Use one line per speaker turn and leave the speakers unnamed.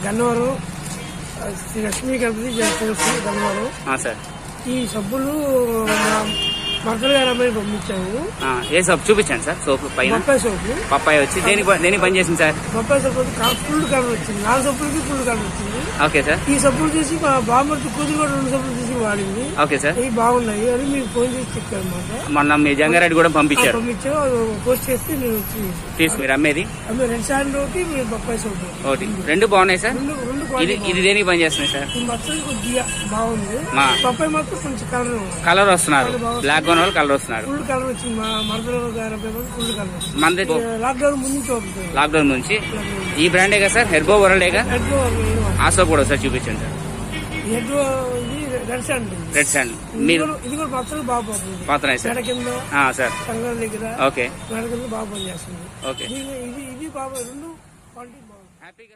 Gannavaram Shri Lakshmi Ganapati Gannavaram.
Sir
ఈ సబ్బులు మరకలు గారి అమ్మాయి పంపించాము.
ఏ సోప్ చూపించండి సార్. సోపు పైన
బొప్పాయి సోపు.
పప్పాయి వచ్చి దేని పని చేసింది సార్?
బొప్పాయి సోపు ఫుల్ కలర్ వచ్చింది. 4 సబ్బులకి ఫుల్ కలర్ వచ్చింది.
Okay sir.
ఈ సబ్బులు చూసి మా బామ్మర్తి కూతురు కూడా 2 సబ్బులు చూసి వాడింది.
Okay sir.
ఇవి బాగున్నాయి అని మీకు ఫోన్ చేసి చెప్పారు అన్నమాట.
మొన్న మీ జంగారెడ్డి కూడా పంపించారు.
పోస్ట్ చేస్తే నేను
తీసు మీరు అమ్మేది
రెడ్ శాండ్ ఒకటి మీరు బొప్పాయి సోపు
ఒకటి. 2 బాగున్నాయి సార్.
రెండు
ఇది దేనికి పని చేస్తున్నాయి సార్?
ఈ మచ్చలు కొద్దిగా బాగుంది. బొప్పాయి మాత్రం కొంచెం
కలర్ వస్తున్నారు. బ్లాక్ ఉన్న వాళ్ళు కలర్ వస్తున్నారు.
ఫుల్ కలర్ వచ్చింది. మా మరదల గారి ఫుల్ కలర్ వచ్చింది.
మనది
లాక్డౌన్ ముందు నుంచి అవుతుంది.
లాక్డౌన్ నుంచి ఈ బ్రాండే కదా సార్? హెర్బో వరల్డేగా? ఆ సోప్ కూడా సార్ చూపించండి సార్. రెడ్ శాండ్ మీరు
ఇది కూడా మచ్చలు బాగా పోతుంది.
పోతున్నాయి సార్.
కింద
సార్
సంఘం దగ్గర
ఓకే
కింద బాగా పనిచేస్తుంది.
ఓకే
ఇది బాగా 2 క్వాలిటీ బాగుంది.
హ్యాపీగా